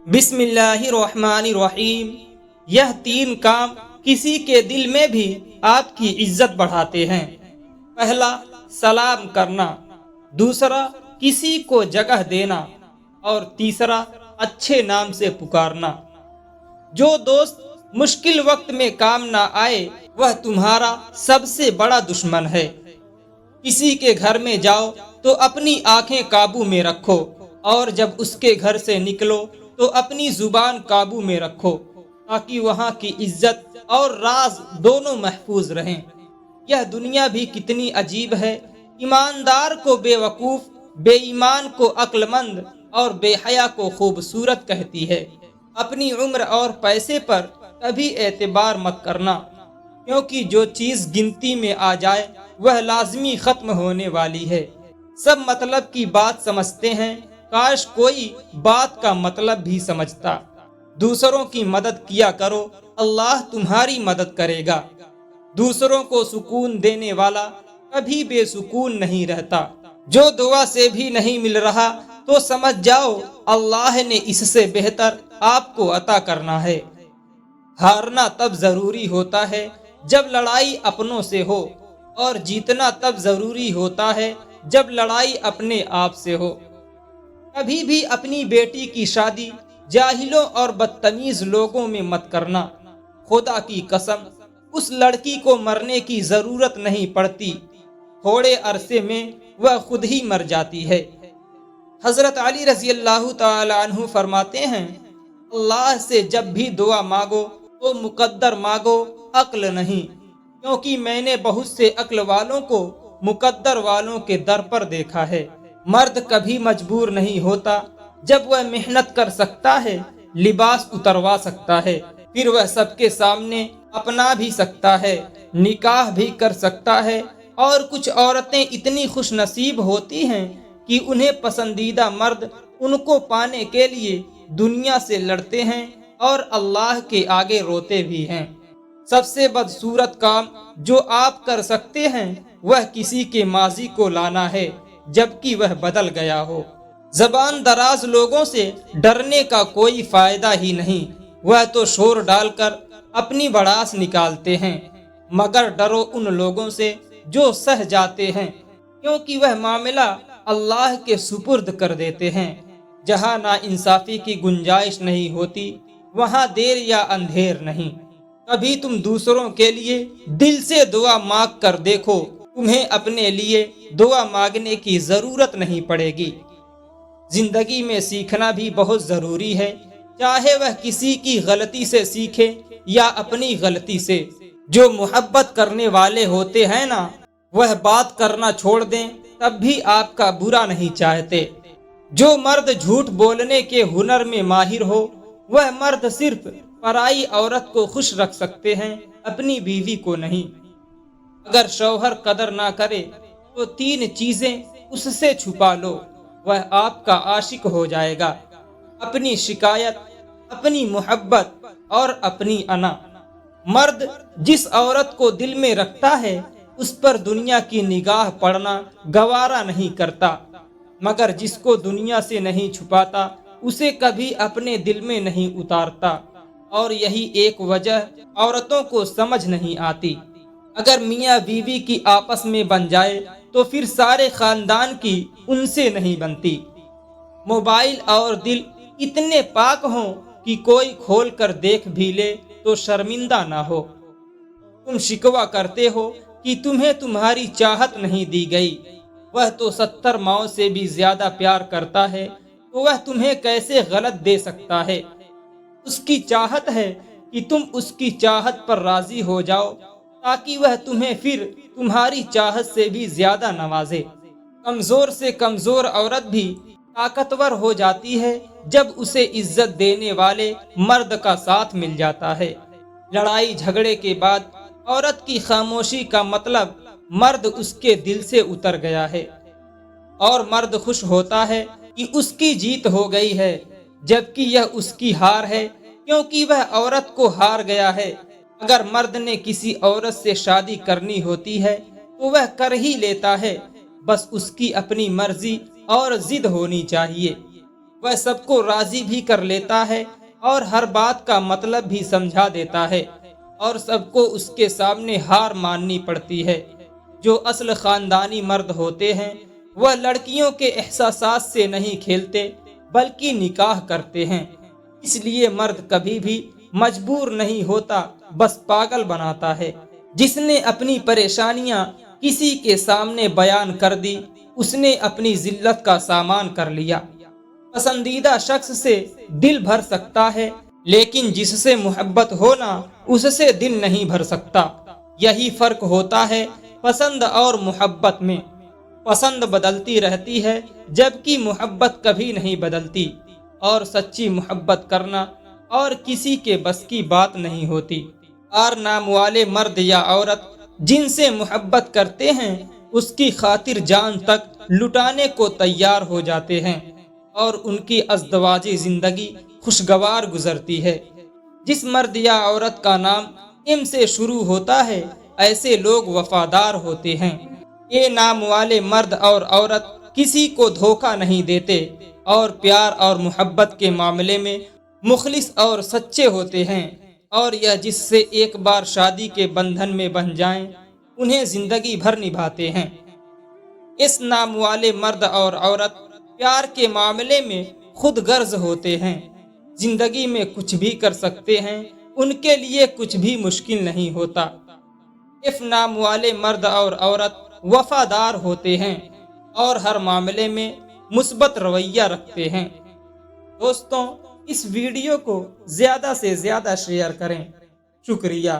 بسم اللہ الرحمن الرحیم۔ یہ تین کام کسی کے دل میں بھی آپ کی عزت بڑھاتے ہیں۔ پہلا، سلام کرنا۔ دوسرا، کسی کو جگہ دینا۔ اور تیسرا، اچھے نام سے پکارنا۔ جو دوست مشکل وقت میں کام نہ آئے وہ تمہارا سب سے بڑا دشمن ہے۔ کسی کے گھر میں جاؤ تو اپنی آنکھیں قابو میں رکھو، اور جب اس کے گھر سے نکلو تو اپنی زبان قابو میں رکھو، تاکہ وہاں کی عزت اور راز دونوں محفوظ رہیں۔ یہ دنیا بھی کتنی عجیب ہے۔ ایماندار کو بے وقوف، بے ایمان کو عقل مند اور بے حیا کو خوبصورت کہتی ہے۔ اپنی عمر اور پیسے پر کبھی اعتبار مت کرنا، کیونکہ جو چیز گنتی میں آ جائے وہ لازمی ختم ہونے والی ہے۔ سب مطلب کی بات سمجھتے ہیں، کاش کوئی بات کا مطلب بھی سمجھتا۔ دوسروں کی مدد کیا کرو، اللہ تمہاری مدد کرے گا۔ دوسروں کو سکون دینے والا کبھی بے سکون نہیں رہتا۔ جو دعا سے بھی نہیں مل رہا تو سمجھ جاؤ اللہ نے اس سے بہتر آپ کو عطا کرنا ہے۔ ہارنا تب ضروری ہوتا ہے جب لڑائی اپنوں سے ہو، اور جیتنا تب ضروری ہوتا ہے جب لڑائی اپنے آپ سے ہو۔ کبھی بھی اپنی بیٹی کی شادی جاہلوں اور بدتمیز لوگوں میں مت کرنا۔ خدا کی قسم، اس لڑکی کو مرنے کی ضرورت نہیں پڑتی، تھوڑے عرصے میں وہ خود ہی مر جاتی ہے۔ حضرت علی رضی اللہ تعالی عنہ فرماتے ہیں، اللہ سے جب بھی دعا مانگو تو مقدر مانگو، عقل نہیں، کیونکہ میں نے بہت سے عقل والوں کو مقدر والوں کے در پر دیکھا ہے۔ مرد کبھی مجبور نہیں ہوتا، جب وہ محنت کر سکتا ہے، لباس اتروا سکتا ہے، پھر وہ سب کے سامنے اپنا بھی سکتا ہے، نکاح بھی کر سکتا ہے۔ اور کچھ عورتیں اتنی خوش نصیب ہوتی ہیں کہ انہیں پسندیدہ مرد ان کو پانے کے لیے دنیا سے لڑتے ہیں اور اللہ کے آگے روتے بھی ہیں۔ سب سے بدصورت کام جو آپ کر سکتے ہیں وہ کسی کے ماضی کو لانا ہے جبکہ وہ بدل گیا ہو۔ زبان دراز لوگوں سے ڈرنے کا کوئی فائدہ ہی نہیں، وہ تو شور ڈال کر اپنی بڑاس نکالتے ہیں۔ مگر ڈرو ان لوگوں سے جو سہ جاتے ہیں، کیونکہ وہ معاملہ اللہ کے سپرد کر دیتے ہیں۔ جہاں ناانصافی کی گنجائش نہیں ہوتی وہاں دیر یا اندھیر نہیں۔ کبھی تم دوسروں کے لیے دل سے دعا مانگ کر دیکھو، تمہیں اپنے لیے دعا مانگنے کی ضرورت نہیں پڑے گی۔ زندگی میں سیکھنا بھی بہت ضروری ہے، چاہے وہ کسی کی غلطی سے سیکھے یا اپنی غلطی سے۔ جو محبت کرنے والے ہوتے ہیں نا، وہ بات کرنا چھوڑ دیں تب بھی آپ کا برا نہیں چاہتے۔ جو مرد جھوٹ بولنے کے ہنر میں ماہر ہو، وہ مرد صرف پرائی عورت کو خوش رکھ سکتے ہیں، اپنی بیوی کو نہیں۔ اگر شوہر قدر نہ کرے تو تین چیزیں اس سے چھپا لو، وہ آپ کا عاشق ہو جائے گا: اپنی شکایت، اپنی محبت اور اپنی انا۔ مرد جس عورت کو دل میں رکھتا ہے اس پر دنیا کی نگاہ پڑنا گوارا نہیں کرتا، مگر جس کو دنیا سے نہیں چھپاتا اسے کبھی اپنے دل میں نہیں اتارتا، اور یہی ایک وجہ عورتوں کو سمجھ نہیں آتی۔ اگر میاں بیوی کی آپس میں بن جائے تو پھر سارے خاندان کی ان سے نہیں بنتی۔ موبائل اور دل اتنے پاک ہوں کہ کوئی کھول کر دیکھ بھی لے تو شرمندہ نہ ہو۔ تم شکوہ کرتے ہو کہ تمہیں تمہاری چاہت نہیں دی گئی، وہ تو 70 ماؤں سے بھی زیادہ پیار کرتا ہے، تو وہ تمہیں کیسے غلط دے سکتا ہے؟ اس کی چاہت ہے کہ تم اس کی چاہت پر راضی ہو جاؤ، تاکہ وہ تمہیں پھر تمہاری چاہت سے بھی زیادہ نوازے۔ کمزور سے کمزور عورت بھی طاقتور ہو جاتی ہے جب اسے عزت دینے والے مرد کا ساتھ مل جاتا ہے۔ لڑائی جھگڑے کے بعد عورت کی خاموشی کا مطلب مرد اس کے دل سے اتر گیا ہے، اور مرد خوش ہوتا ہے کہ اس کی جیت ہو گئی ہے، جبکہ یہ اس کی ہار ہے، کیونکہ وہ عورت کو ہار گیا ہے۔ اگر مرد نے کسی عورت سے شادی کرنی ہوتی ہے تو وہ کر ہی لیتا ہے، بس اس کی اپنی مرضی اور ضد ہونی چاہیے۔ وہ سب کو راضی بھی کر لیتا ہے اور ہر بات کا مطلب بھی سمجھا دیتا ہے، اور سب کو اس کے سامنے ہار ماننی پڑتی ہے۔ جو اصل خاندانی مرد ہوتے ہیں وہ لڑکیوں کے احساسات سے نہیں کھیلتے بلکہ نکاح کرتے ہیں۔ اس لیے مرد کبھی بھی مجبور نہیں ہوتا، بس پاگل بناتا ہے۔ جس نے اپنی پریشانیاں کسی کے سامنے بیان کر دی، اس نے اپنی ذلت کا سامان کر لیا۔ پسندیدہ شخص سے دل بھر سکتا ہے، لیکن جس سے محبت ہونا اس سے دل نہیں بھر سکتا۔ یہی فرق ہوتا ہے پسند اور محبت میں۔ پسند بدلتی رہتی ہے جبکہ محبت کبھی نہیں بدلتی، اور سچی محبت کرنا اور کسی کے بس کی بات نہیں ہوتی۔ اور نام والے مرد یا عورت جن سے محبت کرتے ہیں اس کی خاطر جان تک لٹانے کو تیار ہو جاتے ہیں، اور ان کی ازدواجی زندگی خوشگوار گزرتی ہے۔ جس مرد یا عورت کا نام ام سے شروع ہوتا ہے ایسے لوگ وفادار ہوتے ہیں۔ یہ نام والے مرد اور عورت کسی کو دھوکہ نہیں دیتے اور پیار اور محبت کے معاملے میں مخلص اور سچے ہوتے ہیں، اور یہ جس سے ایک بار شادی کے بندھن میں بندھ جائیں انہیں زندگی بھر نبھاتے ہیں۔ اس نام والے مرد اور عورت پیار کے معاملے میں خود غرض ہوتے ہیں، زندگی میں کچھ بھی کر سکتے ہیں، ان کے لیے کچھ بھی مشکل نہیں ہوتا۔ اس نام والے مرد اور عورت وفادار ہوتے ہیں اور ہر معاملے میں مثبت رویہ رکھتے ہیں۔ دوستوں، اس ویڈیو کو زیادہ سے زیادہ شیئر کریں۔ شکریہ۔